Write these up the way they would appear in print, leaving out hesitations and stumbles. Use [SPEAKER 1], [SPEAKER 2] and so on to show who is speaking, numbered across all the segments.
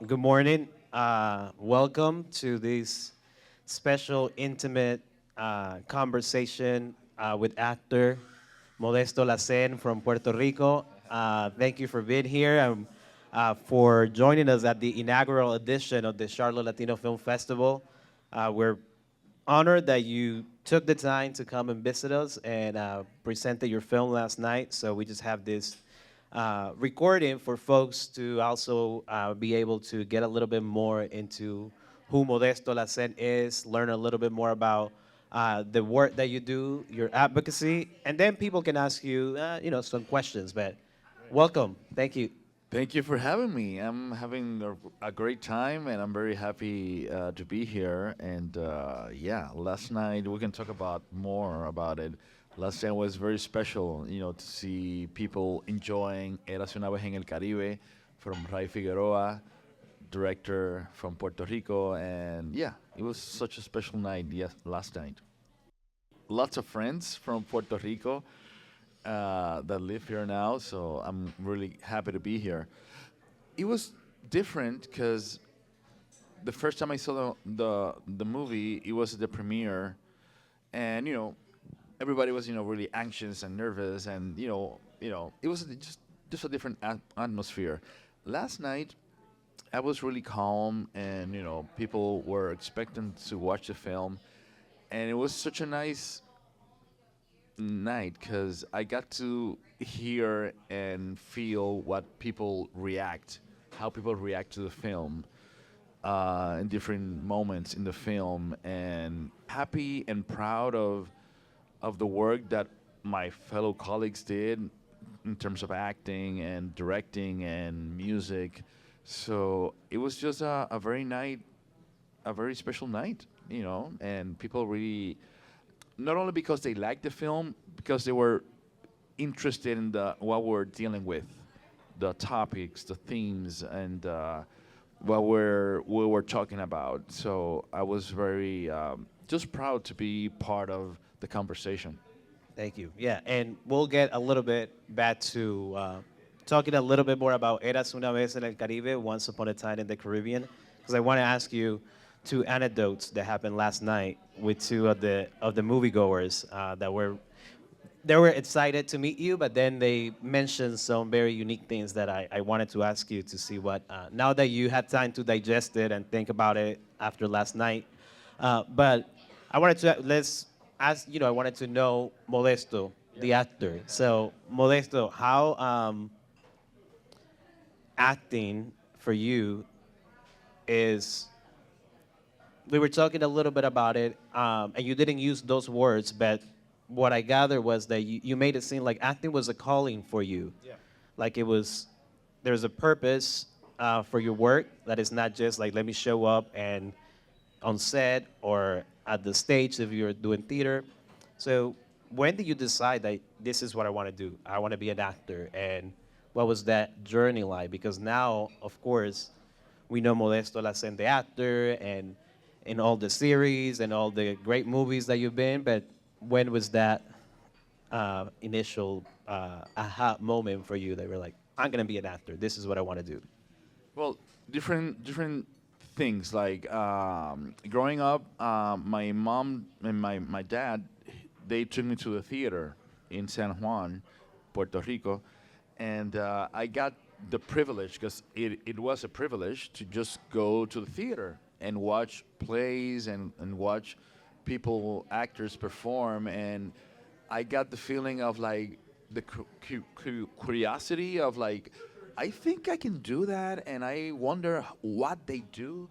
[SPEAKER 1] Good morning. Welcome to this special, intimate conversation with actor Modesto Lacén from Puerto Rico. Thank you for being here and for joining us at the inaugural edition of the Charlotte Latino Film Festival. We're honored that you took the time to come and visit us and presented your film last night. So we just have this recording for folks to also be able to get a little bit more into who Modesto Lacen is, learn a little bit more about the work that you do, your advocacy, and then people can ask you, some questions. But welcome, thank you.
[SPEAKER 2] Thank you for having me. I'm having a great time, and I'm very happy to be here. And yeah, last night we can talk about more about it. Last night was very special, to see people enjoying Érase una vez en el Caribe from Ray Figueroa, director from Puerto Rico, and yeah, it was such a special night. Yes, last night. Lots of friends from Puerto Rico that live here now, so I'm really happy to be here. It was different because the first time I saw the movie, it was the premiere, and everybody was really anxious and nervous, and it was just a different atmosphere. Last night, I was really calm, and people were expecting to watch the film, and it was such a nice night because I got to hear and feel what people react, how people react to the film in different moments in the film, and happy and proud of the work that my fellow colleagues did in terms of acting and directing and music. So it was just a very special night, and people really not only because they liked the film, because they were interested in what we're dealing with, the topics, the themes, and what we were talking about. So I was very just proud to be part of the conversation.
[SPEAKER 1] Thank you. Yeah, and we'll get a little bit back to talking a little bit more about Eras una vez en el Caribe, Once Upon a Time in the Caribbean, because I want to ask you two anecdotes that happened last night with two of the moviegoers that were they were excited to meet you, but then they mentioned some very unique things that I wanted to ask you to see what now that you had time to digest it and think about it after last night. But I wanted to let's ask I wanted to know Modesto, the actor. So Modesto, how acting for you is we were talking a little bit about it, and you didn't use those words, but what I gathered was that you made it seem like acting was a calling for you. Yeah. Like it was, there's a purpose for your work that is not just like, let me show up and on set or at the stage if you're doing theater. So when did you decide that this is what I want to do? I want to be an actor. And what was that journey like? Because now, of course, we know Modesto Lacen, the actor, and in all the series and all the great movies that you've been, but when was that initial aha moment for you that you were like, I'm gonna be an actor. This is what I want to do.
[SPEAKER 2] Well, different things. Like growing up, my mom and my dad, they took me to the theater in San Juan, Puerto Rico, and I got the privilege because it was a privilege to just go to the theater and watch plays and watch people actors perform, and I got the feeling of like the curiosity of like I think I can do that, and I wonder what they do,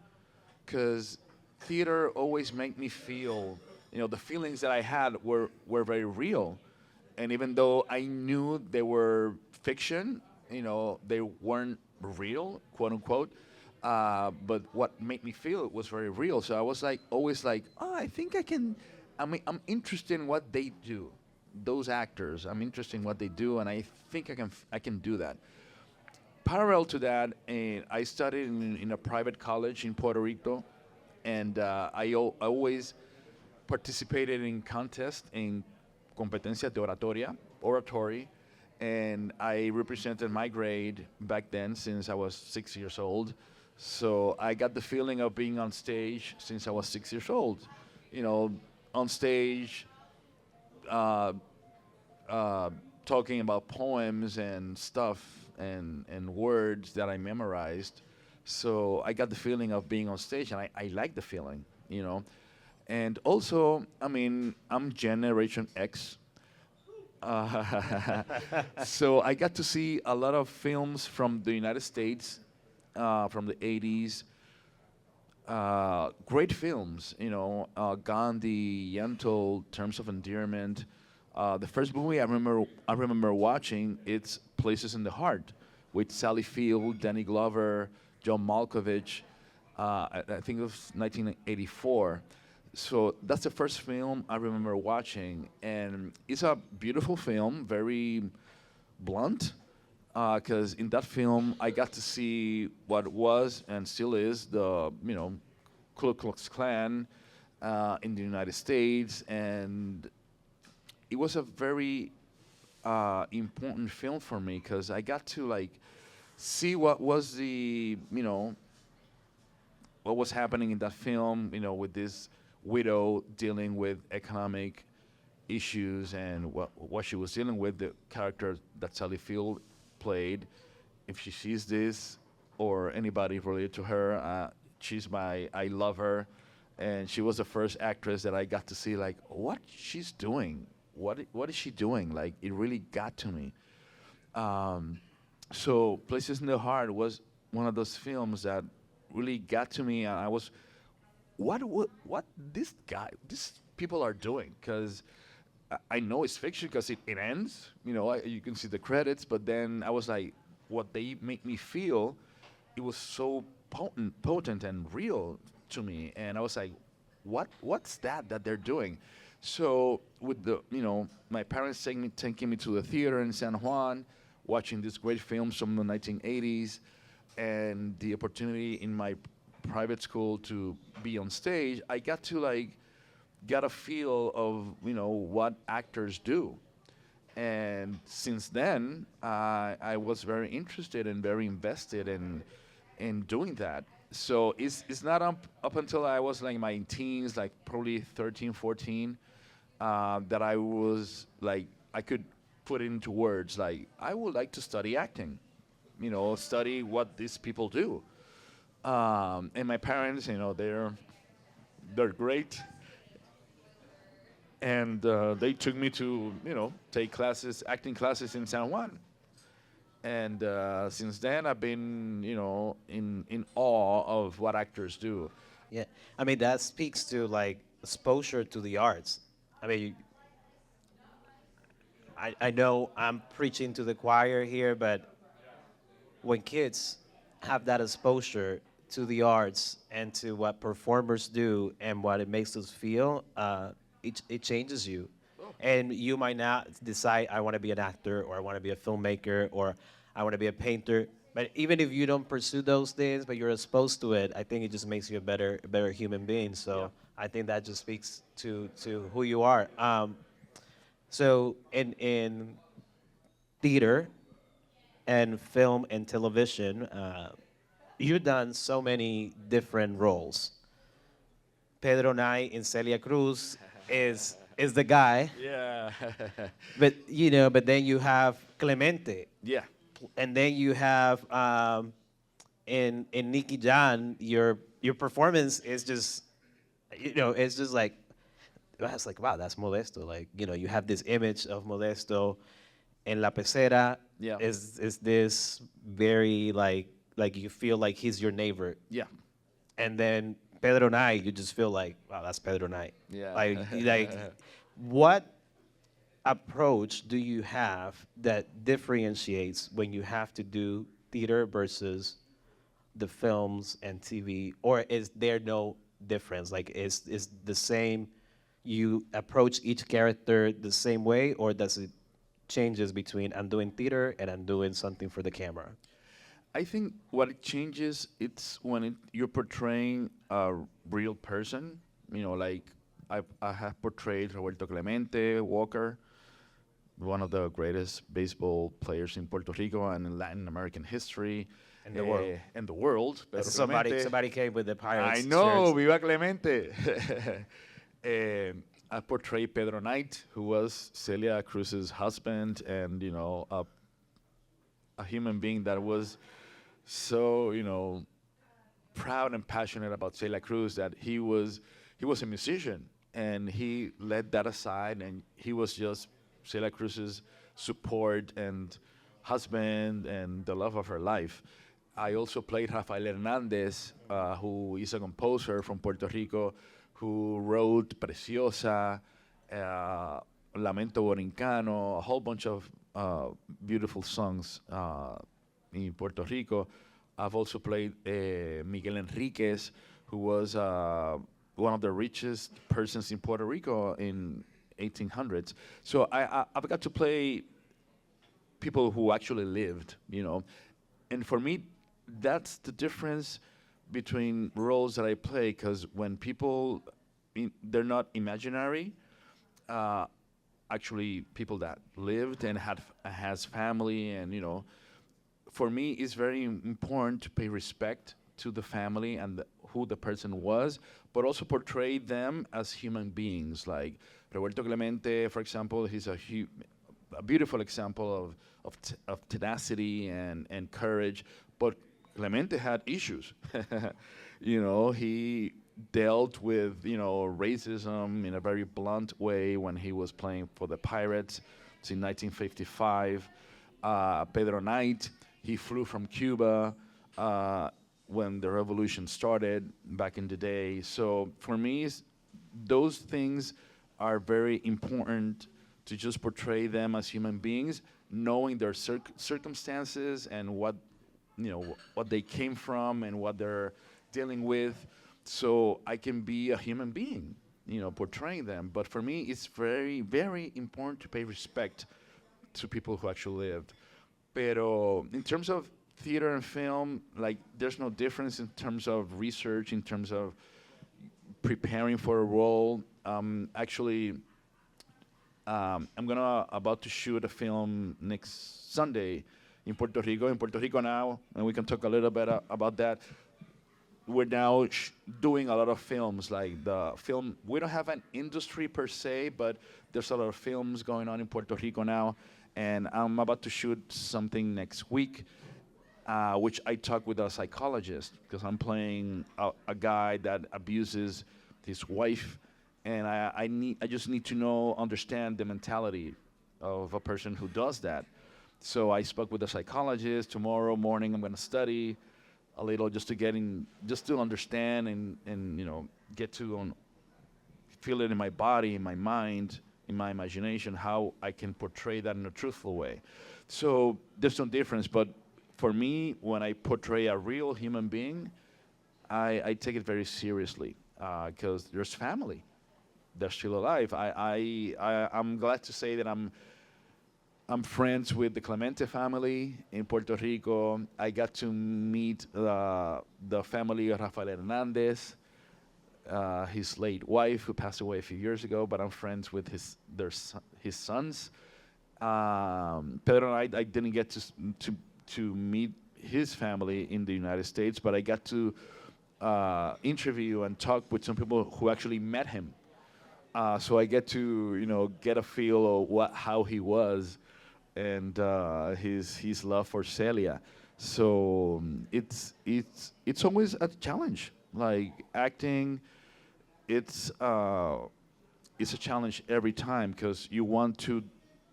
[SPEAKER 2] because theater always make me feel, the feelings that I had were very real, and even though I knew they were fiction, they weren't real, quote unquote. But what made me feel it was very real. So I was like always like, oh, I think I can. I mean, I'm interested in what they do. Those actors, I'm interested in what they do, and I think I can do that. Parallel to that, I studied in a private college in Puerto Rico, and I always participated in contests in competencias de oratory, and I represented my grade back then since I was 6 years old. So I got the feeling of being on stage since I was 6 years old. You know, on stage, uh, uh, talking about poems and stuff and words that I memorized. So I got the feeling of being on stage, and I like the feeling, you know. And also, I mean, I'm Generation X. So I got to see a lot of films from the United States, from the 80s. Great films, you know, Gandhi, Yentl, Terms of Endearment. The first movie I remember watching, it's Places in the Heart, with Sally Field, Danny Glover, John Malkovich. I think it was 1984. So that's the first film I remember watching, and it's a beautiful film, very blunt, because in that film I got to see what was and still is the Ku Klux Klan in the United States, and it was a very important film for me because I got to like see what was the what was happening in that film, with this widow dealing with economic issues and what she was dealing with, the character that Sally Field played. If she sees this or anybody related to her, I love her. And she was the first actress that I got to see, like, what she's doing. What is she doing? Like, it really got to me. So Places in the Heart was one of those films that really got to me, and I was, what these people are doing? Because I know it's fiction because it ends. You can see the credits, but then I was like, what they make me feel, it was so potent and real to me, and I was like, what's that they're doing? So with my parents taking me to the theater in San Juan, watching these great films from the 1980s, and the opportunity in my private school to be on stage, I got to like get a feel of what actors do. And since then, I was very interested and very invested in doing that. So it's not up until I was like my teens, like probably 13, 14, that I was like, I could put it into words, like, I would like to study acting, study what these people do. And my parents, they're great, and they took me to take classes, acting classes in San Juan. And since then, I've been in awe of what actors do.
[SPEAKER 1] Yeah, I mean that speaks to like exposure to the arts. I mean, I know I'm preaching to the choir here, but when kids have that exposure to the arts and to what performers do and what it makes us feel, it changes you. And you might not decide, I want to be an actor, or I want to be a filmmaker, or I want to be a painter. But even if you don't pursue those things, but you're exposed to it, I think it just makes you a better human being. So
[SPEAKER 2] Yeah.
[SPEAKER 1] I think that just speaks to who you are. So in theater and film and television, you've done so many different roles. Pedro Knight in Celia Cruz is the guy,
[SPEAKER 2] Yeah.
[SPEAKER 1] but then you have Clemente,
[SPEAKER 2] Yeah.
[SPEAKER 1] and then you have in Nicky Jan, your performance is just, it's just like, it's like, wow, that's Modesto. Like, you have this image of Modesto. En La Pecera
[SPEAKER 2] Yeah.
[SPEAKER 1] is this very like you feel like he's your neighbor,
[SPEAKER 2] Yeah.
[SPEAKER 1] and then Pedro Knight, you just feel like, wow, that's Pedro Knight.
[SPEAKER 2] Yeah.
[SPEAKER 1] Like what approach do you have that differentiates when you have to do theater versus the films and TV, or is there no difference? Like, is the same? You approach each character the same way, or does it changes between I'm doing theater and I'm doing something for the camera?
[SPEAKER 2] I think what it changes, it's when you're portraying a real person. Like I have portrayed Roberto Clemente Walker, one of the greatest baseball players in Puerto Rico and in Latin American history.
[SPEAKER 1] In the world.
[SPEAKER 2] in the world. Pedro
[SPEAKER 1] Somebody,
[SPEAKER 2] Clemente.
[SPEAKER 1] somebody came with the
[SPEAKER 2] I
[SPEAKER 1] pirates.
[SPEAKER 2] know,
[SPEAKER 1] shirts.
[SPEAKER 2] Viva Clemente. I portrayed Pedro Knight, who was Celia Cruz's husband, and a human being that was so proud and passionate about Celia Cruz that he was a musician, and he let that aside, and he was just Celia Cruz's support and husband and the love of her life. I also played Rafael Hernandez, who is a composer from Puerto Rico, who wrote Preciosa, Lamento Borincano, a whole bunch of beautiful songs in Puerto Rico. I've also played Miguel Enriquez, who was one of the richest persons in Puerto Rico in 1800s. So I've got to play people who actually lived. And for me, that's the difference between roles that I play, because when people, they're not imaginary, actually people that lived and has family, and for me it's very important to pay respect to the family and who the person was, but also portray them as human beings. Like Roberto Clemente, for example, he's a beautiful example of tenacity and courage, but Clemente had issues. He dealt with racism in a very blunt way when he was playing for the Pirates. It's in 1955. Pedro Knight, he flew from Cuba when the revolution started back in the day. So for me, those things are very important, to just portray them as human beings, knowing their circumstances and what they came from and what they're dealing with, so I can be a human being, portraying them. But for me, it's very, very important to pay respect to people who actually lived. Pero in terms of theater and film, like, there's no difference in terms of research, in terms of preparing for a role. Actually, I'm about to shoot a film next Sunday in Puerto Rico. In Puerto Rico now, and we can talk a little bit about that. We're now doing a lot of films. Like the film, we don't have an industry per se, but there's a lot of films going on in Puerto Rico now. And I'm about to shoot something next week, which I talk with a psychologist, because I'm playing a guy that abuses his wife, and I just need to understand the mentality of a person who does that. So I spoke with a psychologist. Tomorrow morning I'm going to study a little, just to understand and get to feel it in my body, in my mind, in my imagination, how I can portray that in a truthful way. So there's no difference, but for me, when I portray a real human being, I take it very seriously, because there's family. They're still alive. I'm glad to say that I'm friends with the Clemente family in Puerto Rico. I got to meet the family of Rafael Hernandez, his late wife, who passed away a few years ago, but I'm friends with his sons. Pedro Knight, I didn't get to meet his family in the United States, but I got to interview and talk with some people who actually met him. So I get to get a feel of how he was, and his love for Celia. So it's always a challenge. Like acting, it's a challenge every time, because you want to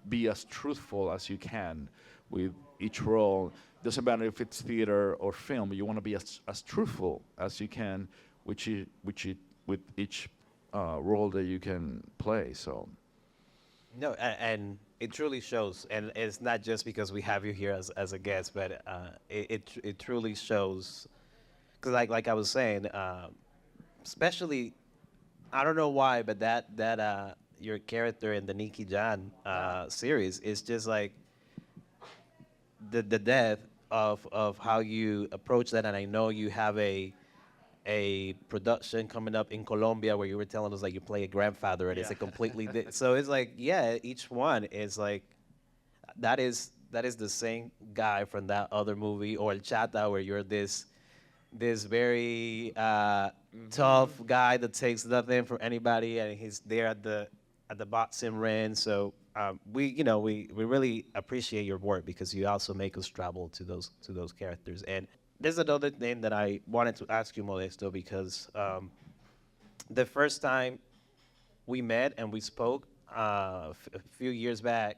[SPEAKER 2] be as truthful as you can with each role. Doesn't matter if it's theater or film. You want to be as truthful as you can, with each role that you can play. So.
[SPEAKER 1] No, and it truly shows, and it's not just because we have you here as a guest, but it truly shows, because like I was saying, especially, I don't know why, but that your character in the Nikki Jan series is just like the depth of how you approach that, and I know you have a production coming up in Colombia where you were telling us like you play a grandfather, and it's a completely so it's like, yeah, each one is like, that is that is the same guy from that other movie, or El Chata, where you're this very tough guy that takes nothing from anybody, and he's there at the boxing ring. So we really appreciate your work because you also make us travel to those characters. And there's another thing that I wanted to ask you, Modesto, because the first time we met and we spoke a few years back,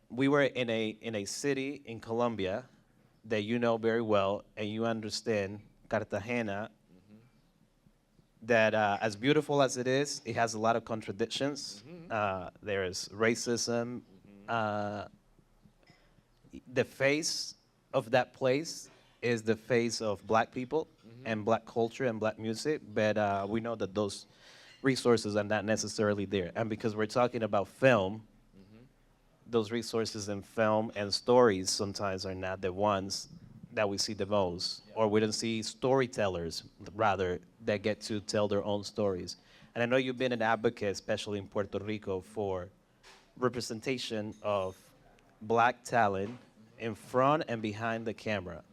[SPEAKER 1] we were in a city in Colombia that you know very well and you understand, Cartagena, that as beautiful as it is, it has a lot of contradictions. There is racism. Uh, the face of that place is the face of black people and black culture and black music, but we know that those resources are not necessarily there. And because we're talking about film, those resources in film and stories sometimes are not the ones that we see the most, or we don't see storytellers, rather, that get to tell their own stories. And I know you've been an advocate, especially in Puerto Rico, for representation of black talent in front and behind the camera.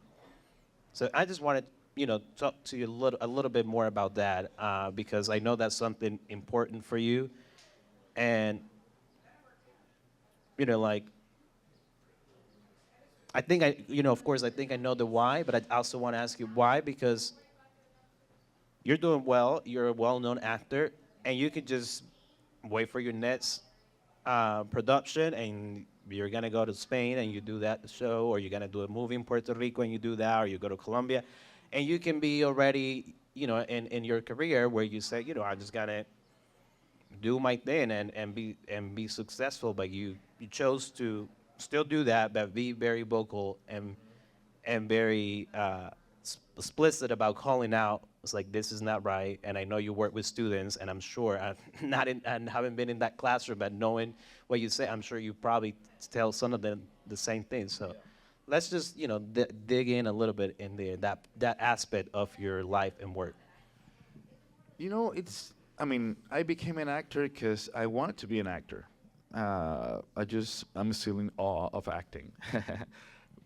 [SPEAKER 1] So I just wanted, talk to you a little bit more about that, because I know that's something important for you. And, like, I think of course, I think I know the why, but I also want to ask you why, because you're doing well, you're a well-known actor, and you could just wait for your next production, and you're gonna go to Spain and you do that show, or you're gonna do a movie in Puerto Rico and you do that, or you go to Colombia, and you can be already, in your career where you say, I just gotta do my thing and be successful, but you chose to still do that, but be very vocal and very explicit about calling out. It's like, this is not right, and I know you work with students, and I'm sure I haven't been in that classroom, but knowing what you say, I'm sure you probably tell some of them the same thing. So let's just dig in a little bit in there, that aspect of your life and work.
[SPEAKER 2] I mean, I became an actor because I wanted to be an actor. I'm still in awe of acting.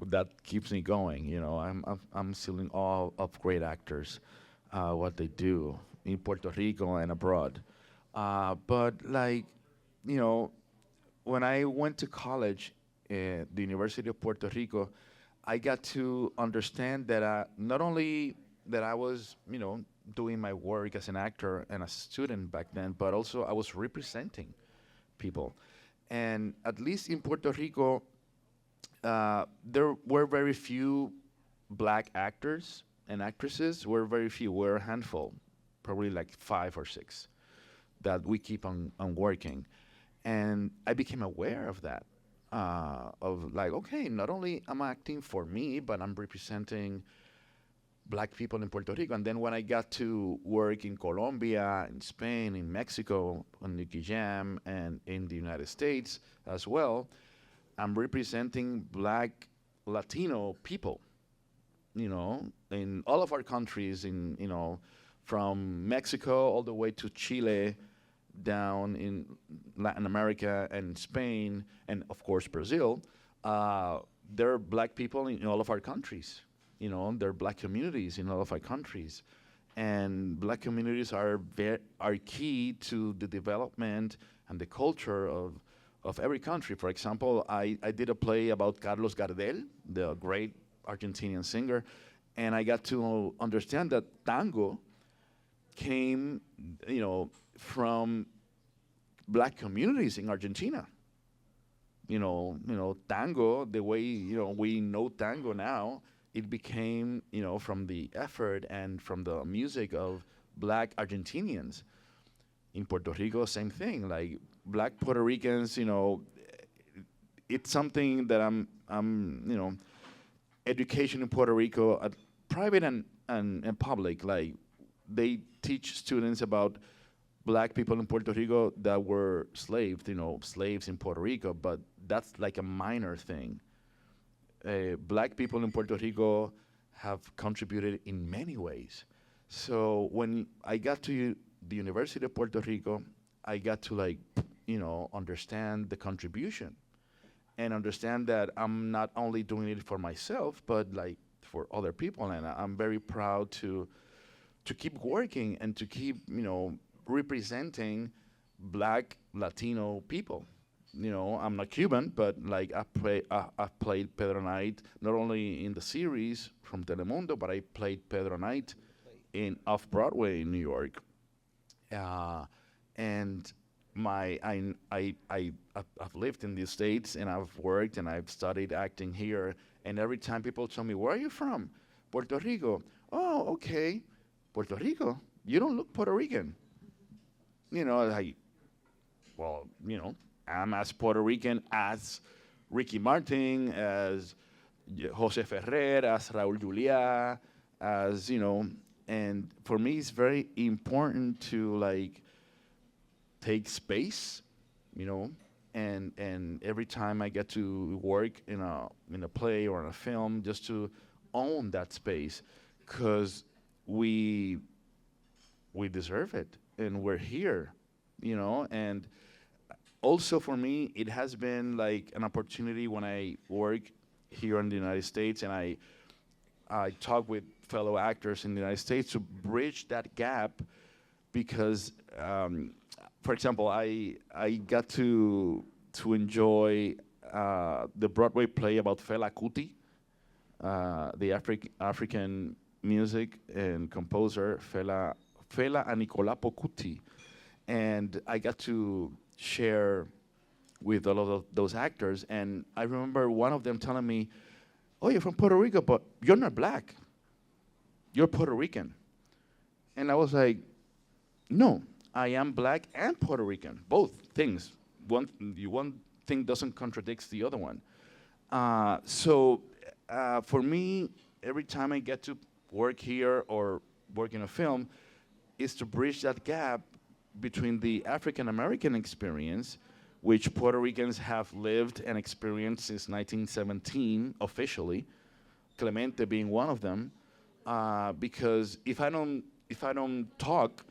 [SPEAKER 2] That keeps me going. I'm still in awe of great actors, what they do in Puerto Rico and abroad. But like, you know, when I went to college at the University of Puerto Rico, I got to understand that not only that I was, doing my work as an actor and a student back then, but also I was representing people. And at least in Puerto Rico, there were very few black actors and actresses. Were very few. We're a handful, probably like 5 or 6, that we keep on working. And I became aware of that. Of like, okay, not only am I acting for me, but I'm representing black people in Puerto Rico. And then when I got to work in Colombia, in Spain, in Mexico, on Nicky Jam, and in the United States as well, I'm representing black Latino people, in all of our countries, from Mexico all the way to Chile, down in Latin America and Spain, and of course Brazil. There are black people in all of our countries. There are black communities in all of our countries, and black communities are key to the development and the culture of every country. For example, I did a play about Carlos Gardel, the great Argentinian singer, and I got to understand that tango came, from black communities in Argentina. Tango, the way we know tango now, it became from the effort and from the music of black Argentinians. In Puerto Rico, same thing. Like black Puerto Ricans, it's something that education in Puerto Rico, private and public, like they teach students about black people in Puerto Rico that were slaves in Puerto Rico, but that's like a minor thing. Black people in Puerto Rico have contributed in many ways. So when I got to the University of Puerto Rico, I got to understand the contribution. and understand that I'm not only doing it for myself, but like for other people. And I'm very proud to keep working and to keep, representing Black Latino people. I'm not Cuban, but like I've played Pedro Knight not only in the series from Telemundo, but I played Pedro Knight in Off-Broadway in New York. And I've lived in the States and I've worked and I've studied acting here. And every time people tell me, "Where are you from?" "Puerto Rico." "Oh, okay. Puerto Rico? You don't look Puerto Rican." Like, well, I'm as Puerto Rican as Ricky Martin, as Jose Ferrer, as Raúl Juliá, and for me it's very important to like take space, you know, and every time I get to work in a play or in a film, just to own that space, because we deserve it and we're here, and also for me it has been like an opportunity when I work here in the United States and I talk with fellow actors in the United States to bridge that gap because for example, I got to enjoy the Broadway play about Fela Kuti, the African music and composer Fela Anikolapo Kuti, and I got to share with all of those actors, and I remember one of them telling me, "Oh, you're from Puerto Rico, but you're not black. You're Puerto Rican." And I was like, "No, I am black and Puerto Rican, both things. One thing doesn't contradict the other one." So for me, every time I get to work here or work in a film, is to bridge that gap between the African American experience, which Puerto Ricans have lived and experienced since 1917 officially, Clemente being one of them, because if I don't talk,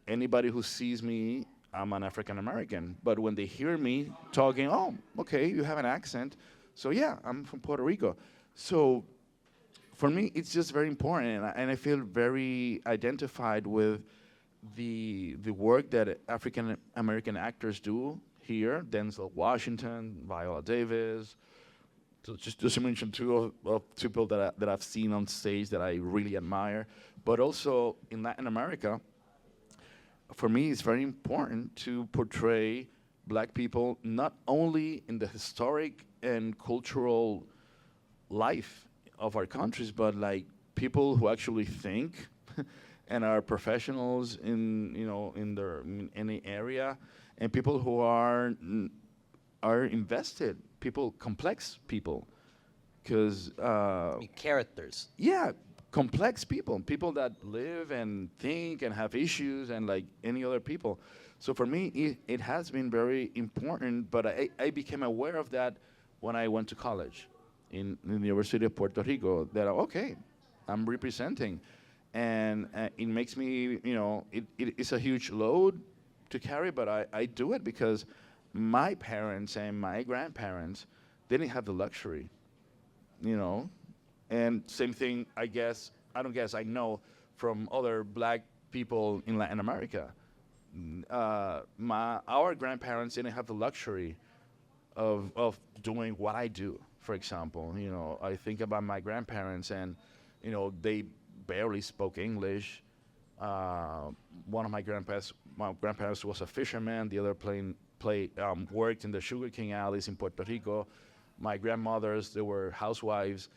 [SPEAKER 2] anybody who sees me, I'm an African American. But when they hear me talking, "Oh, okay, you have an accent, so yeah, I'm from Puerto Rico." So for me, it's just very important, and I feel very identified with the work that African American actors do here. Denzel Washington, Viola Davis, just to mention two of people that I've seen on stage that I really admire. But also in Latin America, for me, it's very important to portray black people not only in the historic and cultural life of our countries, but like people who actually think and are professionals in any area, and people who are invested, complex people, because
[SPEAKER 1] Characters.
[SPEAKER 2] yeah, complex people that live and think and have issues and like any other people. So for me, it has been very important, but I became aware of that when I went to college in the University of Puerto Rico, that, okay, I'm representing. And it makes me, it's a huge load to carry, but I do it because my parents and my grandparents didn't have the luxury, and same thing, I know from other black people in Latin America. Our grandparents didn't have the luxury of doing what I do. For example, I think about my grandparents, and they barely spoke English. One of my grandparents was a fisherman. The other worked in the sugarcane alleys in Puerto Rico. My grandmothers, they were housewives,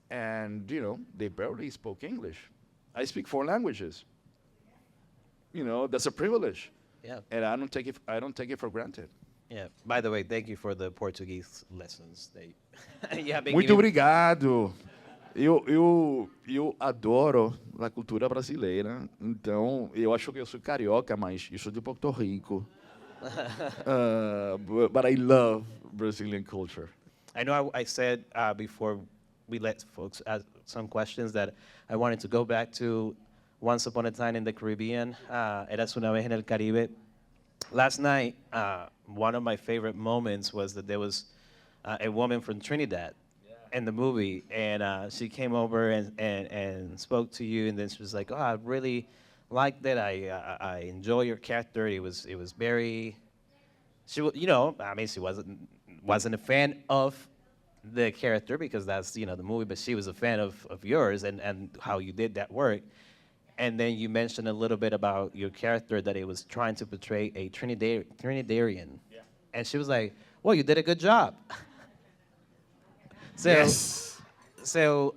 [SPEAKER 2] and they barely spoke English. I speak 4 languages. That's a privilege.
[SPEAKER 1] Yeah.
[SPEAKER 2] And I don't take it for granted.
[SPEAKER 1] Yeah. By the way, thank you for the Portuguese lessons. You have been
[SPEAKER 2] Muito
[SPEAKER 1] giving-
[SPEAKER 2] obrigado. Eu adoro a cultura brasileira. Então, eu acho que eu sou carioca, mas eu sou de Puerto Rico. But I love Brazilian culture.
[SPEAKER 1] I know I said before we let folks ask some questions that I wanted to go back to Once Upon a Time in the Caribbean. Érase una vez en el Caribe. Last night, one of my favorite moments was that there was a woman from Trinidad in the movie, and she came over and spoke to you, and then she was like, "Oh, I really liked it. I enjoy your character. It was very." I mean, she wasn't a fan of the character because that's the movie, but she was a fan of yours and how you did that work. And then you mentioned a little bit about your character that it was trying to portray a Trinidadian. Yeah. And she was like, "Well, you did a good job." So,
[SPEAKER 2] Yes.
[SPEAKER 1] so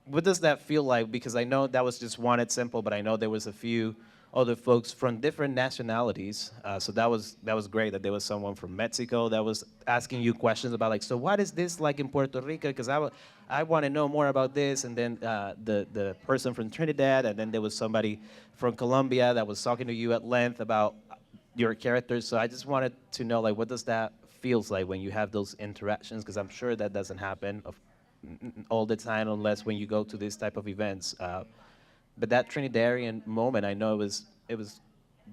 [SPEAKER 1] what does that feel like? Because I know that was just one example, but I know there was a few other folks from different nationalities. So that was great that there was someone from Mexico that was asking you questions about like, so what is this like in Puerto Rico? Because I want to know more about this. And then the person from Trinidad, and then there was somebody from Colombia that was talking to you at length about your characters. So I just wanted to know like, what does that feels like when you have those interactions? Because I'm sure that doesn't happen all the time unless when you go to these type of events. But that Trinidadian moment, I know it was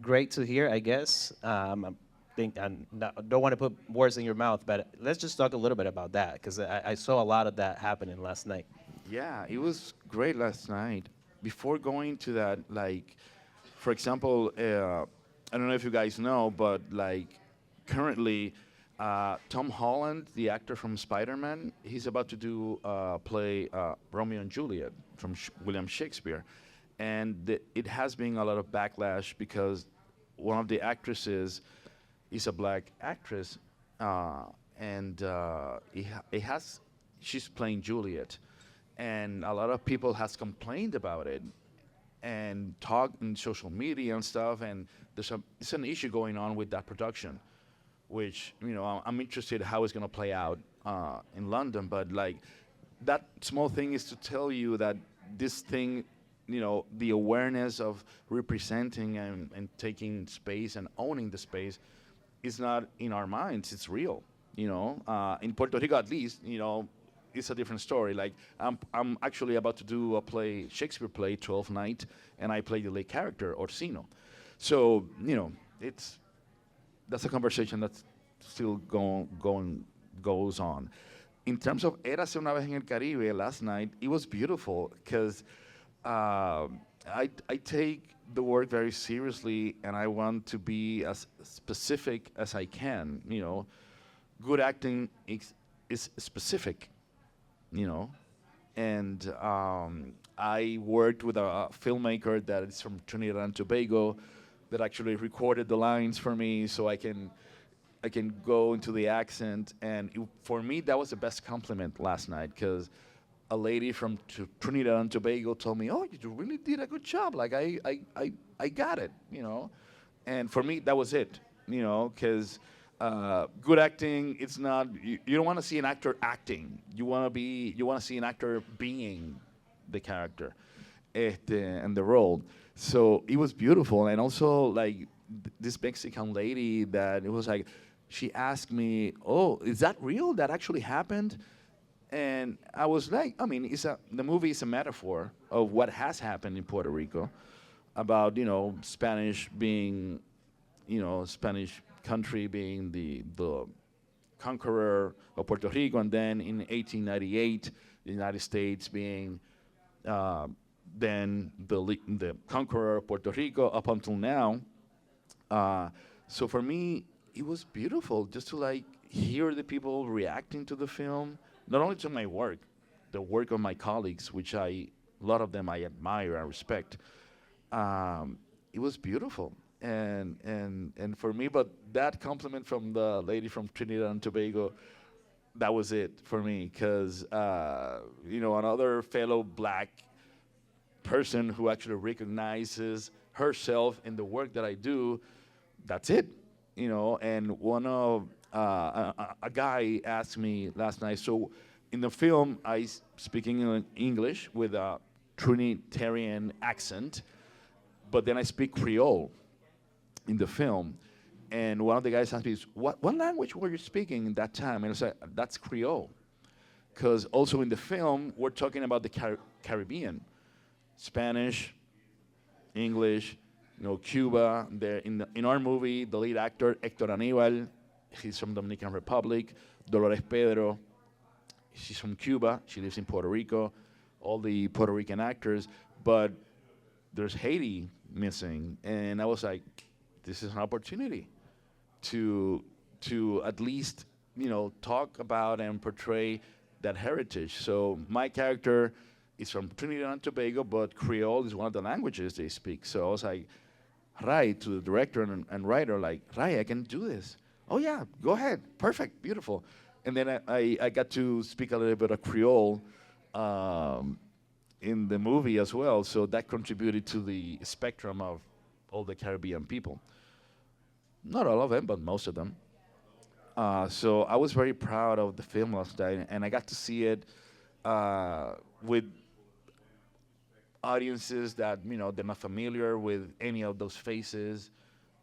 [SPEAKER 1] great to hear. I guess don't want to put words in your mouth, but let's just talk a little bit about that because I saw a lot of that happening last night.
[SPEAKER 3] Yeah, it was great last night. Before going to that, like, for example, I don't know if you guys know, but like, currently, Tom Holland, the actor from Spider-Man, he's about to do play Romeo and Juliet from William Shakespeare, and it has been a lot of backlash because one of the actresses is a black actress, and it has she's playing Juliet, and a lot of people has complained about it and talked in social media and stuff, and it's an issue going on with that production, which I'm interested how it's going to play out in London. But like, that small thing is to tell you that this thing, the awareness of representing and taking space and owning the space is not in our minds. It's real. In Puerto Rico at least, it's a different story. Like, I'm actually about to do a Shakespeare play, 12th Night, and I play the lead character, Orsino. So, that's a conversation that's still goes on. In terms of Érase una vez en el Caribe last night, it was beautiful because I take the work very seriously, and I want to be as specific as I can. Good acting is specific, and I worked with a filmmaker that is from Trinidad and Tobago that actually recorded the lines for me so I can go into the accent. And for me, that was the best compliment last night because a lady from Trinidad and Tobago told me, "Oh, you really did a good job. Like, I got it, And for me, that was it, because good acting, it's not, you don't want to see an actor acting. You want to see an actor being the character and the role. So it was beautiful. And also, like, this Mexican lady that it was like, she asked me, "Oh, is that real? That actually happened?" And I was like, I mean, the movie is a metaphor of what has happened in Puerto Rico about, Spanish being, Spanish country being the conqueror of Puerto Rico, and then in 1898, the United States being then the conqueror of Puerto Rico up until now. So for me, it was beautiful just to like hear the people reacting to the film, not only to my work, the work of my colleagues, which a lot of them I admire and respect. It was beautiful, and for me, but that compliment from the lady from Trinidad and Tobago, that was it for me, because another fellow black person who actually recognizes herself in the work that I do, that's it, And one of a guy asked me last night. So in the film, speaking in English with a Trinitarian accent, but then I speak Creole in the film. And one of the guys asked me, what language were you speaking in that time? And I said, that's Creole. Because also in the film, we're talking about the Caribbean. Spanish, English, Cuba. In our movie, the lead actor, Hector Aníbal, he's from Dominican Republic. Dolores Pedro, she's from Cuba. She lives in Puerto Rico. All the Puerto Rican actors, but there's Haiti missing, and I was like, this is an opportunity to at least talk about and portray that heritage. So my character is from Trinidad and Tobago, but Creole is one of the languages they speak. So I was like, Rai, to the director and writer, like, Rai, I can do this. Oh yeah, go ahead, perfect, beautiful. And then I got to speak a little bit of Creole in the movie as well, so that contributed to the spectrum of all the Caribbean people. Not all of them, but most of them. So I was very proud of the film last night, and I got to see it with audiences that they're not familiar with any of those faces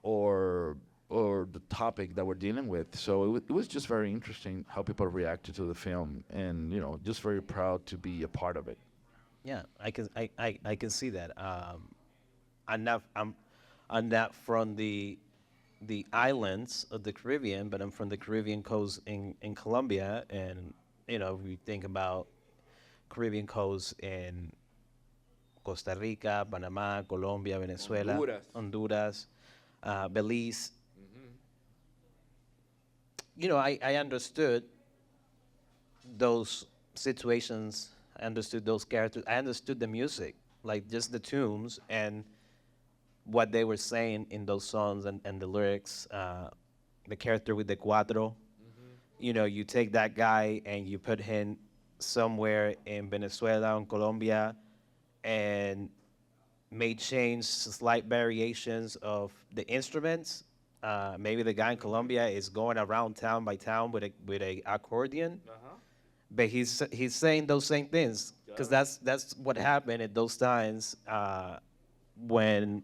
[SPEAKER 3] or the topic that we're dealing with. So it was just very interesting how people reacted to the film, and just very proud to be a part of it.
[SPEAKER 1] Yeah, I can see that. I'm not from the islands of the Caribbean, but I'm from the Caribbean coast in Colombia, and we think about Caribbean coast in Costa Rica, Panama, Colombia, Venezuela, Honduras, Belize. I understood those situations. I understood those characters. I understood the music, like just the tunes and what they were saying in those songs and the lyrics. The character with the cuatro. You take that guy and you put him somewhere in Venezuela or Colombia and may change slight variations of the instruments. Maybe the guy in Colombia is going around town by town with a accordion, but he's saying those same things because that's what happened at those times when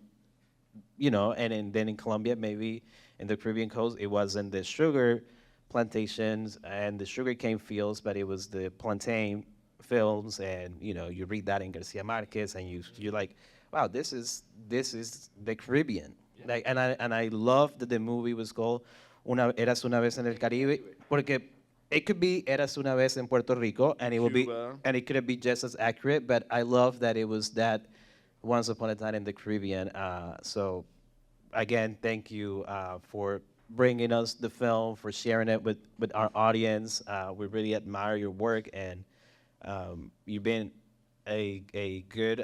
[SPEAKER 1] then in Colombia, maybe in the Caribbean coast, it wasn't the sugar plantations and the sugarcane fields, but it was the plantain fields, and you read that in Garcia Marquez, and you're like, wow, this is the Caribbean. Like, and I love that the movie was called Érase una vez en el Caribe, porque it could be Érase una vez en Puerto Rico, and it will be,
[SPEAKER 3] Cuba.
[SPEAKER 1] and it could be just as accurate. But I love that it was that Once Upon a Time in the Caribbean. So again, thank you for bringing us the film, for sharing it with our audience. We really admire your work, and you've been a good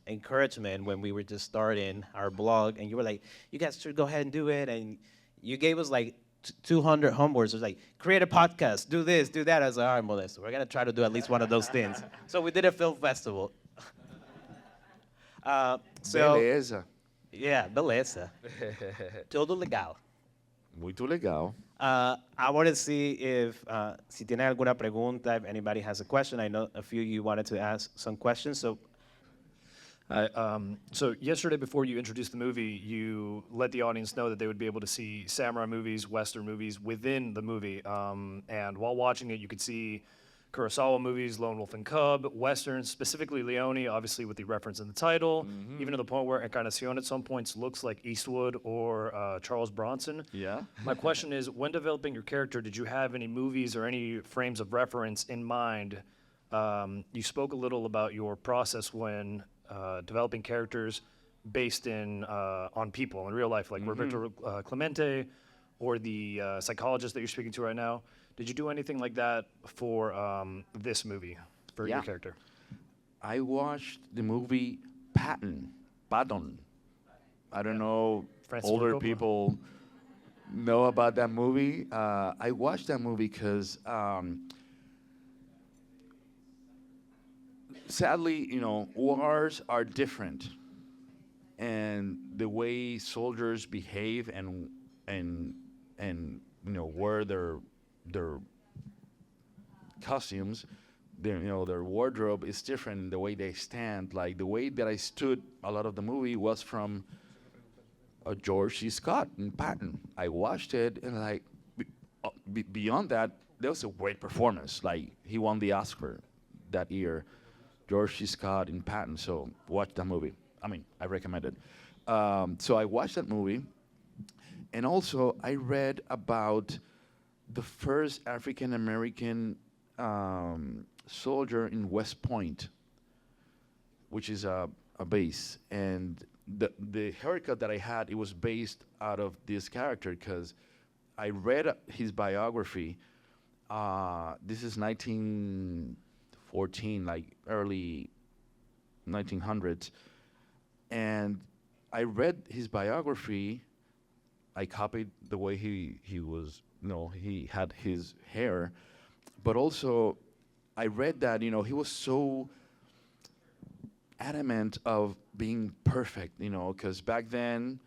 [SPEAKER 1] encouragement when we were just starting our blog, and you were like, you guys should go ahead and do it, and you gave us like 200 homeworks. It was like, create a podcast, do this, do that. I was like, all right, Modesto, we're gonna try to do at least one of those things. So we did a film festival. So
[SPEAKER 3] Beleza.
[SPEAKER 1] yeah, beleza. Todo legal.
[SPEAKER 3] Muito legal.
[SPEAKER 1] I want to see if si tienen alguna pregunta, if anybody has a question. I know a few of you wanted to ask some questions, so
[SPEAKER 4] So yesterday, before you introduced the movie, you let the audience know that they would be able to see samurai movies, Western movies within the movie. And while watching it, you could see Kurosawa movies, Lone Wolf and Cub, Westerns, specifically Leone, obviously with the reference in the title, even to the point where Encarnacion at some points looks like Eastwood or Charles Bronson.
[SPEAKER 3] Yeah.
[SPEAKER 4] My question is, when developing your character, did you have any movies or any frames of reference in mind? You spoke a little about your process when developing characters based on people in real life, like Roberto Clemente or the psychologist that you're speaking to right now. Did you do anything like that for this movie, for your character?
[SPEAKER 3] I watched the movie Patton. I don't know,
[SPEAKER 4] Francis
[SPEAKER 3] older
[SPEAKER 4] Ford Coppola.
[SPEAKER 3] people know about that movie. I watched that movie because sadly, wars are different, and the way soldiers behave and wear their costumes, their wardrobe is different. The way they stand, like the way that I stood, a lot of the movie was from George C. Scott in Patton. I watched it and like beyond that, there was a great performance. Like he won the Oscar that year. George C. Scott in Patton, so watch that movie. I mean, I recommend it. So I watched that movie, and also I read about the first African American soldier in West Point, which is a base. And the haircut that I had, it was based out of this character because I read his biography. This is 1914, like early 1900s. And I read his biography. I copied the way he was, he had his hair. But also, I read that, he was so adamant of being perfect, because back then,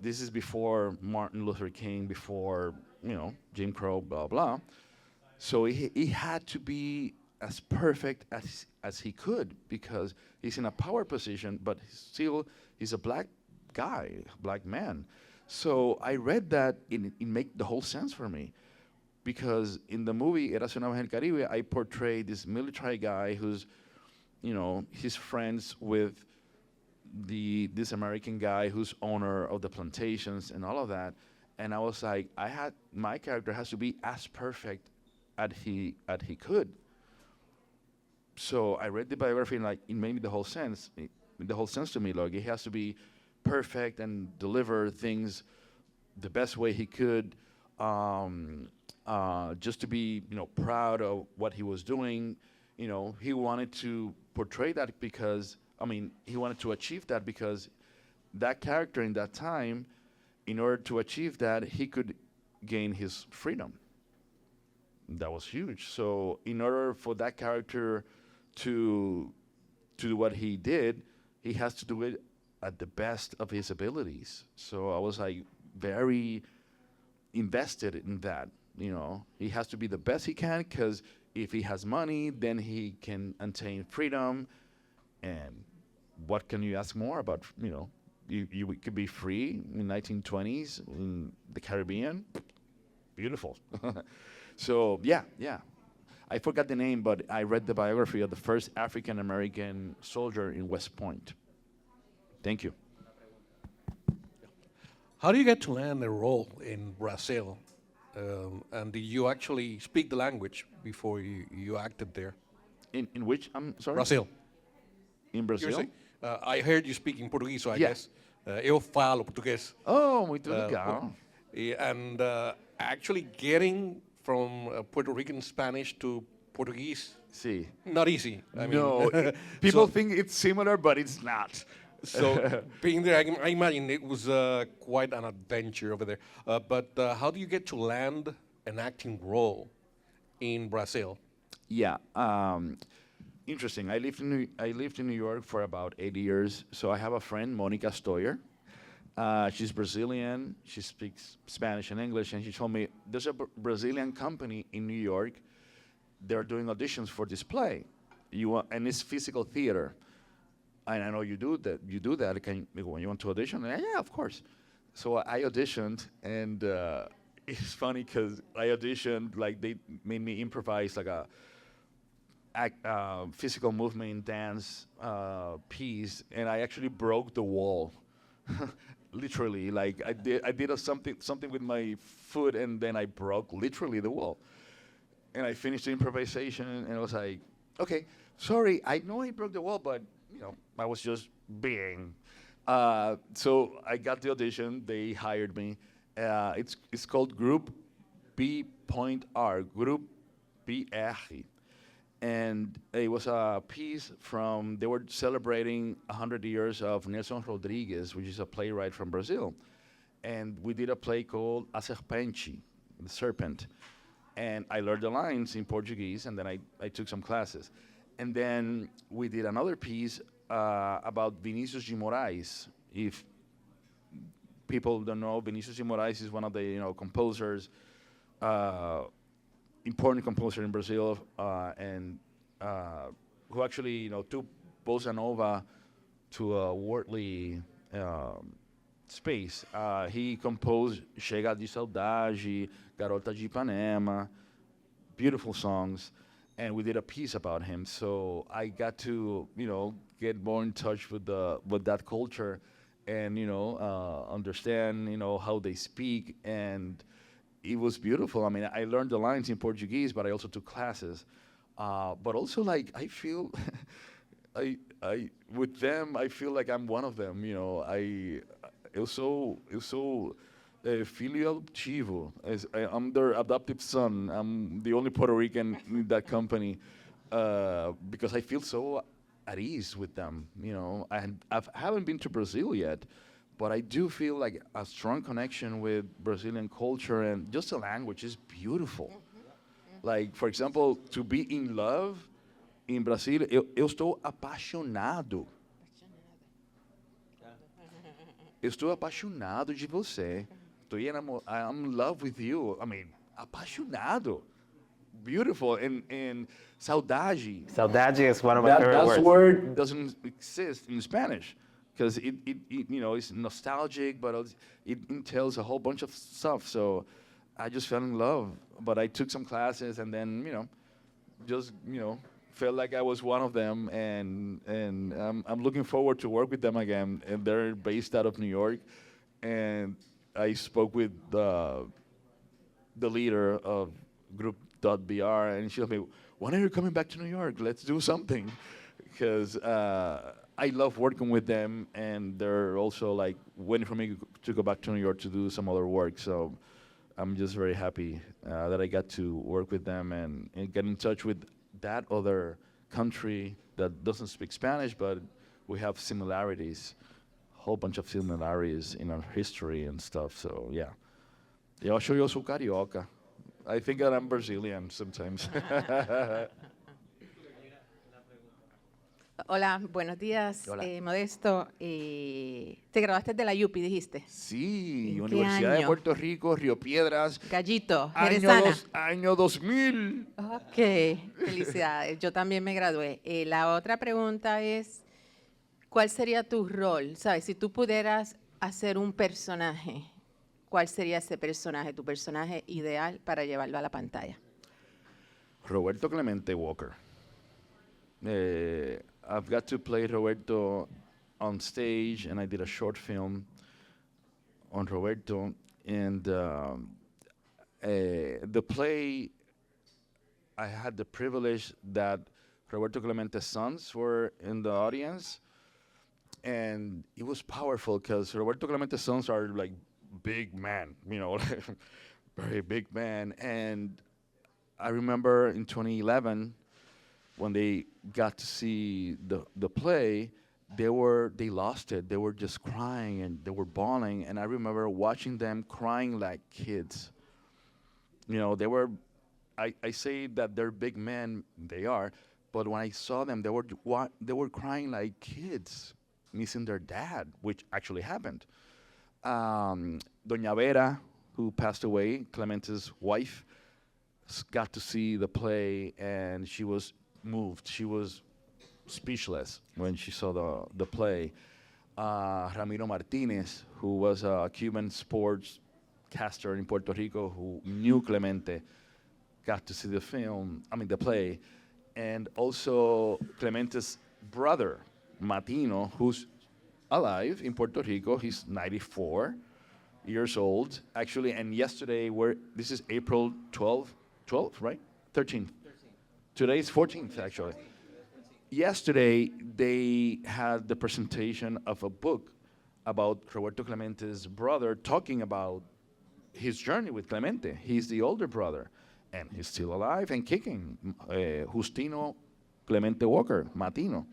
[SPEAKER 3] this is before Martin Luther King, before, Jim Crow, blah, blah. So he had to be as perfect as he could because he's in a power position, but he's a black guy, black man. So I read that, it made the whole sense for me. Because in the movie Érase en el Caribe, I portrayed this military guy who's, he's friends with this American guy who's owner of the plantations and all of that. And I was like, my character has to be as perfect as he could. So I read the biography and it made the whole sense. It made the whole sense to me. Like he has to be perfect and deliver things the best way he could. Just to be, proud of what he was doing. He wanted to portray that because, he wanted to achieve that because that character in that time, in order to achieve that, he could gain his freedom. That was huge. So in order for that character to do what he did, he has to do it at the best of his abilities. So I was very invested in that. He has to be the best he can because if he has money, then he can attain freedom. And what can you ask more about? You could be free in 1920s in the Caribbean. Beautiful. So yeah. I forgot the name, but I read the biography of the first African American soldier in West Point. Thank you.
[SPEAKER 5] How do you get to land a role in Brazil? And did you actually speak the language before you acted there?
[SPEAKER 3] In which? I'm sorry?
[SPEAKER 5] Brazil.
[SPEAKER 3] In Brazil?
[SPEAKER 5] I heard you speak in Portuguese, so I
[SPEAKER 3] Yeah.
[SPEAKER 5] guess. Eu falo português.
[SPEAKER 3] Oh, muito legal.
[SPEAKER 5] And actually getting from Puerto Rican Spanish to Portuguese,
[SPEAKER 3] See.
[SPEAKER 5] not easy. I
[SPEAKER 3] No,
[SPEAKER 5] mean,
[SPEAKER 3] people
[SPEAKER 5] so-
[SPEAKER 3] think it's similar, but it's not.
[SPEAKER 5] So being there, I imagine it was quite an adventure over there. But how do you get to land an acting role in Brazil?
[SPEAKER 3] Yeah, interesting. I lived in New York for about 8 years. So I have a friend, Monica Stoyer. She's Brazilian. She speaks Spanish and English, and she told me there's a Brazilian company in New York. They're doing auditions for this play. And it's physical theater. And I know you do that. When you want to audition? Yeah, of course. So I auditioned, and it's funny because I auditioned they made me improvise a physical movement dance piece, and I actually broke the wall, literally. I did something with my foot, and then I broke literally the wall. And I finished the improvisation, and I was like, okay, sorry, I know I broke the wall, but I was just being. So I got the audition. They hired me. It's called Group B.R. Group BR. And it was a piece they were celebrating 100 years of Nelson Rodrigues, which is a playwright from Brazil. And we did a play called A Serpente, the serpent. And I learned the lines in Portuguese, and then I took some classes. And then we did another piece about Vinicius de Moraes. If people don't know, Vinicius de Moraes is one of the composers, important composer in Brazil, and who actually took bossa nova to a worldly space. He composed Chega de Saudade, Garota de Ipanema, beautiful songs. And we did a piece about him, so I got to, get more in touch with that culture, and understand, how they speak, and it was beautiful. I mean, I learned the lines in Portuguese, but I also took classes. But also, like, I feel, I with them, I feel like I'm one of them. You know, eu sou filho adoptivo. I'm their adoptive son. I'm the only Puerto Rican in that company because I feel so at ease with them. You know, and I haven't been to Brazil yet, but I do feel like a strong connection with Brazilian culture, and just the language is beautiful. Like, for example, to be in love in Brazil, eu estou apaixonado. Eu estou apaixonado de você. I'm in love with you. I mean, apaixonado. Beautiful. And saudade.
[SPEAKER 1] Saudade is one of my
[SPEAKER 3] That
[SPEAKER 1] favorite words.
[SPEAKER 3] word doesn't exist in Spanish because it you know, it's nostalgic, but it entails a whole bunch of stuff. So I just fell in love. But I took some classes and then, you know, just, you know, felt like I was one of them, and I'm looking forward to work with them again. And they're based out of New York, and I spoke with the leader of Group.br, and she told me, "When are you coming back to New York? Let's do something," because I love working with them, and they're also like waiting for me to go back to New York to do some other work. So I'm just very happy that I got to work with them and get in touch with that other country that doesn't speak Spanish, but we have similarities, a whole bunch of similarities in our history and stuff. So yeah, eu acho eu sou carioca. I think that I'm Brazilian sometimes.
[SPEAKER 6] Hola, buenos días,
[SPEAKER 3] Hola.
[SPEAKER 6] Modesto. Te graduaste de la UPI, dijiste.
[SPEAKER 3] Sí,
[SPEAKER 6] ¿En qué
[SPEAKER 3] Universidad de
[SPEAKER 6] año?
[SPEAKER 3] Puerto Rico, Río Piedras,
[SPEAKER 6] Gallito,
[SPEAKER 3] año,
[SPEAKER 6] Jerezana.
[SPEAKER 3] año 2000.
[SPEAKER 6] Ok, felicidades. Yo también me gradué. La otra pregunta es, ¿cuál sería tu rol? ¿Sabes? Si tú pudieras hacer un personaje, ¿cuál sería ese personaje, tu personaje ideal para llevarlo a la pantalla?
[SPEAKER 3] Roberto Clemente Walker. I've got to play Roberto on stage, and I did a short film on Roberto. And the play, I had the privilege that Roberto Clemente's sons were in the audience, and it was powerful because Roberto Clemente's sons are like big man, you know, very big man. And I remember in 2011, when they got to see the play, they lost it. They were just crying and they were bawling. And I remember watching them crying like kids. You know, I say that they're big men, they are, but when I saw them, they were crying like kids, missing their dad, which actually happened. Doña Vera, who passed away, Clemente's wife, got to see the play, and she was moved. She was speechless when she saw the play. Ramiro Martinez, who was a Cuban sports caster in Puerto Rico who knew Clemente, got to see the play. And also Clemente's brother, Matino, who's alive in Puerto Rico. He's 94 years old, actually. And yesterday, this is April 12th, right? 13th. Today is 14th, actually. Yesterday, they had the presentation of a book about Roberto Clemente's brother, talking about his journey with Clemente. He's the older brother, and he's still alive and kicking. Justino Clemente Walker, Matino,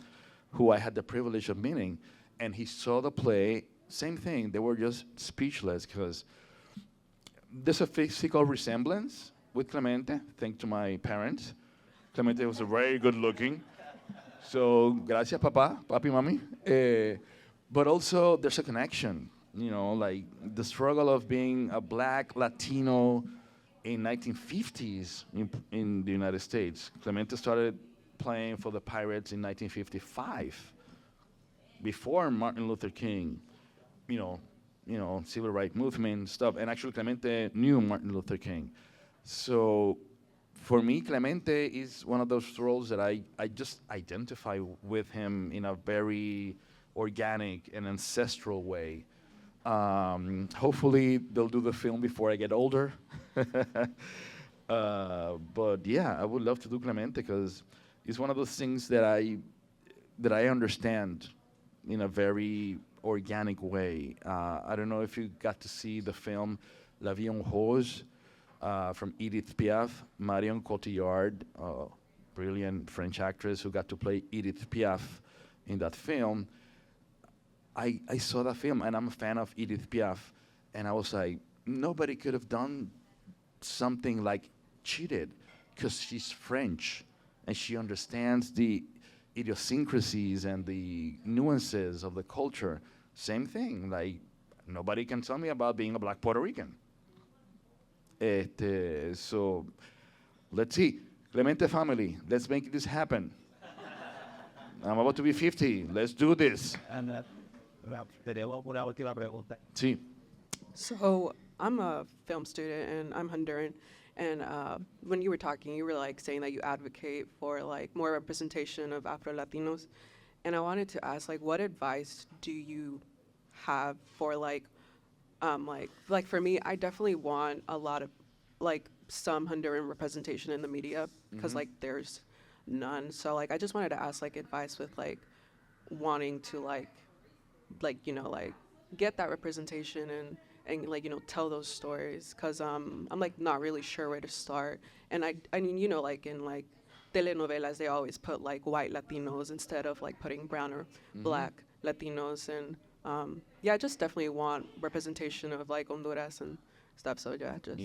[SPEAKER 3] who I had the privilege of meeting, and he saw the play. Same thing. They were just speechless because there's a physical resemblance with Clemente, thanks to my parents. Clemente was very good looking. So, gracias, papi, mami. But also, there's a connection, you know, like the struggle of being a black Latino in 1950s in the United States. Clemente started playing for the Pirates in 1955, before Martin Luther King, you know, civil rights movement stuff. And actually, Clemente knew Martin Luther King. So, for me, Clemente is one of those roles that I just identify with him in a very organic and ancestral way. Hopefully, they'll do the film before I get older. But yeah, I would love to do Clemente because it's one of those things that I understand in a very organic way. I don't know if you got to see the film La Vie en Rose from Edith Piaf, Marion Cotillard, brilliant French actress who got to play Edith Piaf in that film. I saw that film, and I'm a fan of Edith Piaf, and I was like, nobody could have done something like she did, because she's French, and she understands the idiosyncrasies and the nuances of the culture. Same thing, like, nobody can tell me about being a black Puerto Rican. So, let's see. Clemente family, let's make this happen. I'm about to be 50. Let's do this.
[SPEAKER 7] Tenemos una última pregunta.
[SPEAKER 3] Sí.
[SPEAKER 8] So I'm a film student and I'm Honduran. And when you were talking, you were like saying that you advocate for like more representation of Afro-Latinos. And I wanted to ask, like, what advice do you have for like for me, I definitely want a lot of like some Honduran representation in the media because like there's none. So like I just wanted to ask like advice with like wanting to like you know like get that representation and like you know tell those stories because I'm like not really sure where to start. And I mean you know like in like telenovelas they always put like white Latinos instead of like putting brown or black Latinos. And yeah, I just definitely want representation of like Honduras and stuff. So yeah, just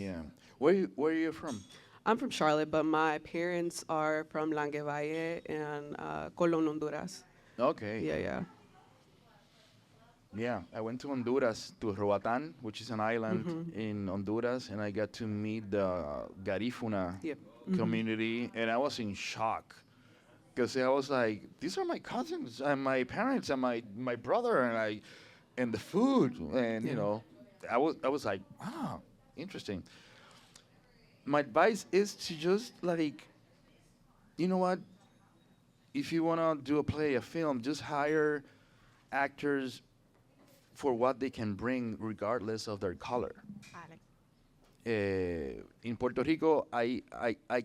[SPEAKER 3] Where are you from?
[SPEAKER 8] I'm from Charlotte, but my parents are from Langevalle and Colón, Honduras.
[SPEAKER 3] Okay.
[SPEAKER 8] Yeah.
[SPEAKER 3] Yeah, I went to Honduras, to Roatan, which is an island in Honduras, and I got to meet the Garifuna
[SPEAKER 8] Yep.
[SPEAKER 3] community, and I was in shock. Because I was like, these are my cousins, and my parents, and my brother, and the food, and, you know, I was like, wow, interesting. My advice is to just, like, you know what? If you want to do a play, a film, just hire actors for what they can bring regardless of their color. In Puerto Rico, I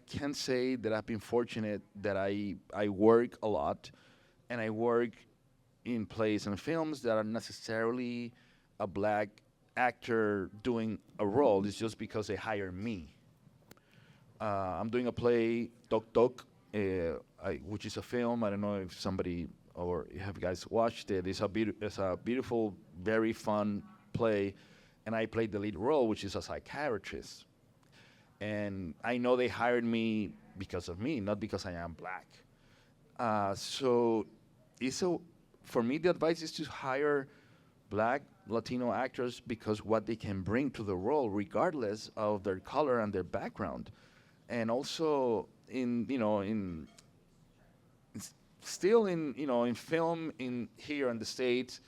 [SPEAKER 3] can say that I've been fortunate that I work a lot, and I work in plays and films that are necessarily a black actor doing a role. It's just because they hire me. I'm doing a play, Tok Tok, which is a film. I don't know if somebody or have you guys watched it. It's a beautiful, very fun play, and I played the lead role, which is a psychiatrist. And I know they hired me because of me, not because I am black. So for me, the advice is to hire black Latino actors because what they can bring to the role, regardless of their color and their background. And also still in film here in the States,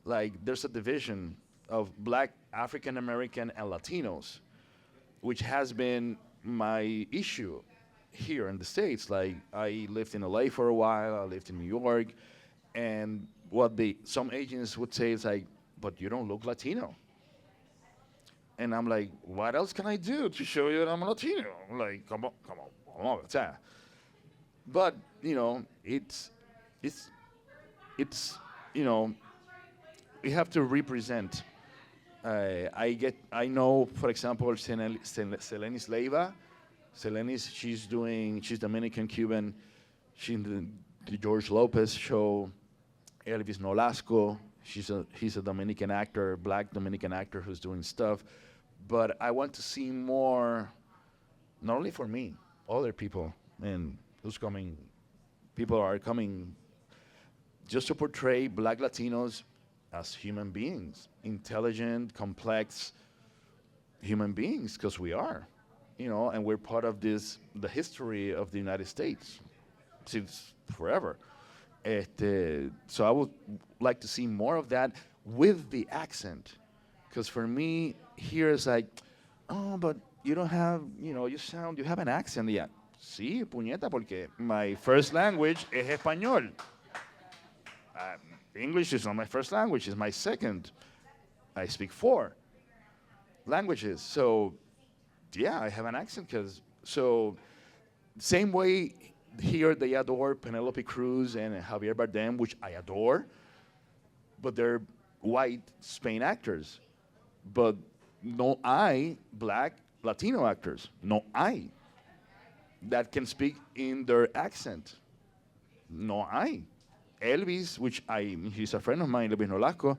[SPEAKER 3] like there's a division of black African American and Latinos, which has been my issue here in the States. Like I lived in LA for a while, I lived in New York, and what some agents would say is like, but you don't look Latino. And I'm like, what else can I do to show you that I'm a Latino? Like, come on, what's that? But it's we have to represent. I know, for example, Selenis Leiva. Selenis, she's Dominican Cuban. She's in the George Lopez show. Elvis Nolasco. He's a Dominican actor, black Dominican actor who's doing stuff. But I want to see more, not only for me, other people, and people are coming just to portray black Latinos as human beings, intelligent, complex human beings, because we are, and we're part of the history of the United States since forever. So I would like to see more of that with the accent, because for me, here is like, oh, but you don't have, you have an accent yet. Sí, puñeta, porque my first language es español. English is not my first language, it's my second. I speak 4 languages. So yeah, I have an accent because so same way here they adore Penelope Cruz and Javier Bardem, which I adore, but they're white Spain actors. But no I, black Latino actors, no I, that can speak in their accent. No I. Elvis, he's a friend of mine, Elvis Nolasco,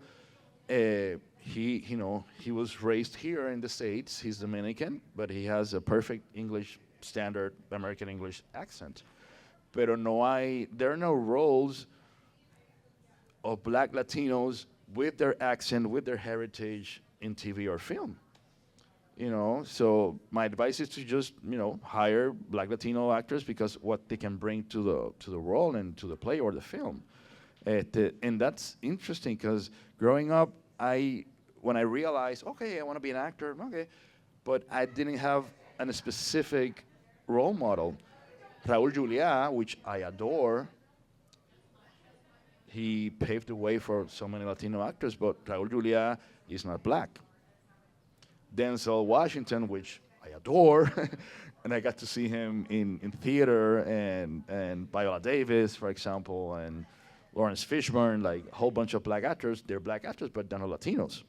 [SPEAKER 3] he was raised here in the States. He's Dominican, but he has a perfect English, standard American English accent. Pero there are no roles of black Latinos with their accent, with their heritage in TV or film. So my advice is to just, hire black Latino actors because what they can bring to the role and to the play or the film. And that's interesting because growing up, when I realized, okay, I want to be an actor, okay, but I didn't have a specific role model. Raúl Juliá, which I adore, he paved the way for so many Latino actors, but Raúl Juliá is not black. Denzel Washington, which I adore, and I got to see him in theater, and Viola Davis, for example, and Lawrence Fishburne, like a whole bunch of black actors. They're black actors, but they're not Latinos.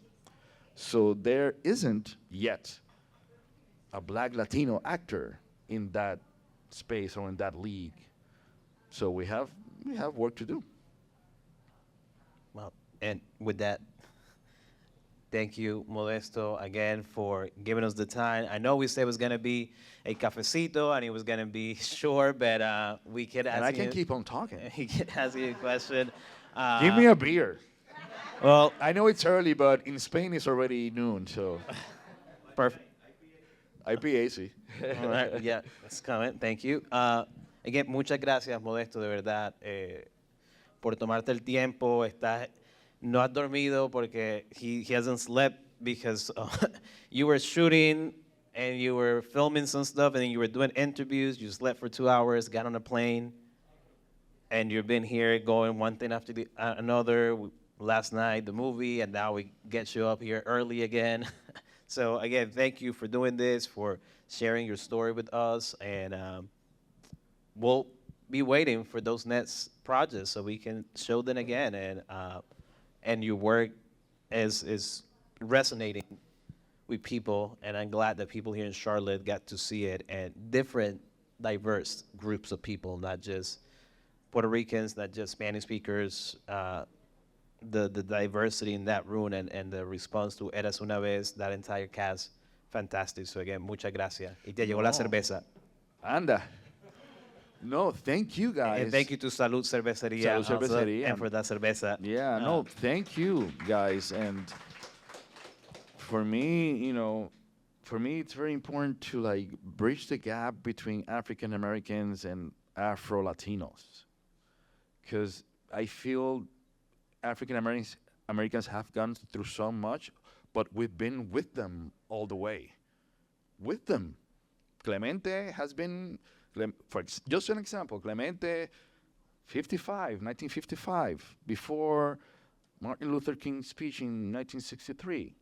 [SPEAKER 3] So there isn't yet a black Latino actor in that space or in that league. So we have work to do.
[SPEAKER 1] Well, and with that, thank you, Modesto, again for giving us the time. I know we said it was going to be a cafecito and it was going to be short, but we could ask
[SPEAKER 3] And I can
[SPEAKER 1] you,
[SPEAKER 3] keep on talking.
[SPEAKER 1] he can ask you a question.
[SPEAKER 3] Give me a beer.
[SPEAKER 1] Well,
[SPEAKER 3] I know it's early, but in Spain it's already noon, so
[SPEAKER 1] perfect.
[SPEAKER 3] IPAC.
[SPEAKER 1] All right, yeah, that's coming. Thank you. Again, muchas gracias, Modesto, de verdad, por tomarte el tiempo. No has dormido porque he hasn't slept because you were shooting and you were filming some stuff and then you were doing interviews. You slept for 2 hours, got on a plane, and you've been here going one thing after another. Last night, the movie, and now we get you up here early again. So again, thank you for doing this, for sharing your story with us, and we'll be waiting for those next projects so we can show them again. And your work is resonating with people, and I'm glad that people here in Charlotte got to see it, and different, diverse groups of people, not just Puerto Ricans, not just Spanish speakers, the diversity in that room and the response to Érase una vez, that entire cast, fantastic. So again, muchas gracias. Y te llegó la cerveza.
[SPEAKER 3] Anda. No, thank you guys.
[SPEAKER 1] And thank you to Salud Cerveceria,
[SPEAKER 3] Salud Cerveceria.
[SPEAKER 1] and for that cerveza.
[SPEAKER 3] Yeah, no, thank you guys. And for me, it's very important to like bridge the gap between African Americans and Afro Latinos, because I feel African Americans have gone through so much, but we've been with them all the way. With them. Clemente has been, just an example, Clemente, 1955, before Martin Luther King's speech in 1963.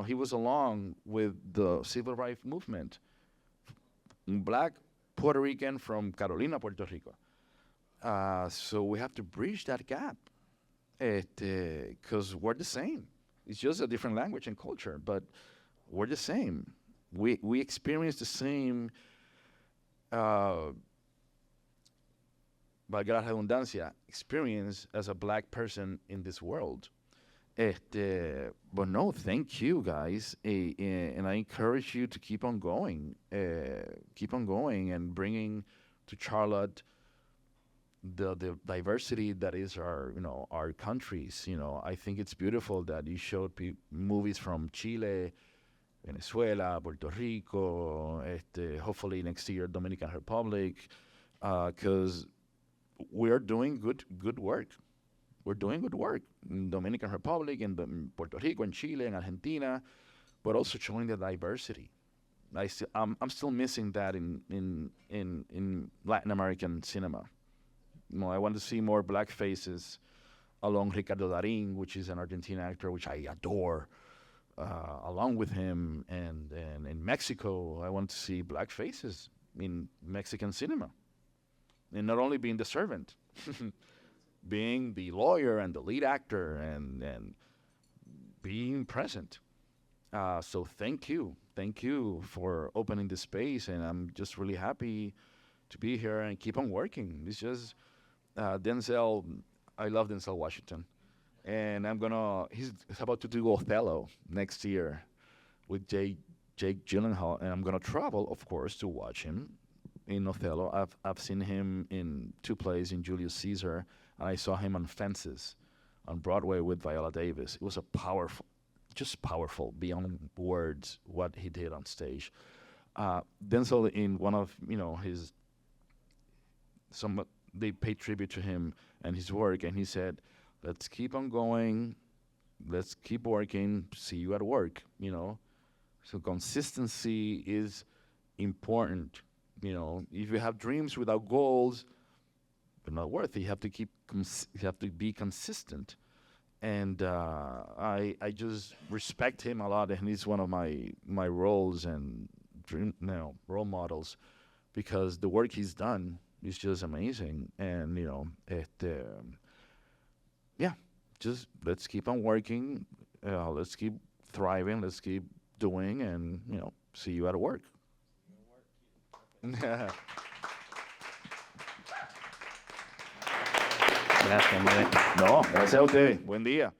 [SPEAKER 3] He was along with the civil rights movement. Black Puerto Rican from Carolina, Puerto Rico. So we have to bridge that gap. Because we're the same. It's just a different language and culture, but we're the same. We experience the same, valga la redundancia, experience as a black person in this world. But no, thank you guys, and I encourage you to keep on going and bringing to Charlotte the diversity that is our countries. I think it's beautiful that you showed movies from Chile, Venezuela, Puerto Rico, hopefully next year Dominican Republic, because we're doing good work. We're doing good work in Dominican Republic, in Puerto Rico, in Chile, in Argentina, but also showing the diversity. I'm still missing that in Latin American cinema. I want to see more black faces along Ricardo Darín, which is an Argentine actor, which I adore.
[SPEAKER 2] along with him. And in Mexico, I want to see black faces in Mexican cinema. And not only being the servant, being the lawyer and the lead actor and being present. So thank you. Thank you for opening this space. And I'm just really happy to be here and keep on working. It's just Denzel, I love Denzel Washington. And he's about to do Othello next year with Jake Gyllenhaal. And I'm going to travel, of course, to watch him in Othello. I've seen him in 2 plays in Julius Caesar, and I saw him on Fences on Broadway with Viola Davis. It was just powerful beyond words what he did on stage. Denzel, in one of they paid tribute to him and his work, and he said, "Let's keep on going, let's keep working. See you at work." So consistency is important. If you have dreams without goals, they're not worth it. You have to you have to be consistent. And I just respect him a lot, and he's one of my roles and role models, because the work he's done is just amazing. And just let's keep on working, let's keep thriving, let's keep doing, and see you at work.
[SPEAKER 1] Gracias,
[SPEAKER 2] No, gracias a usted. Buen día.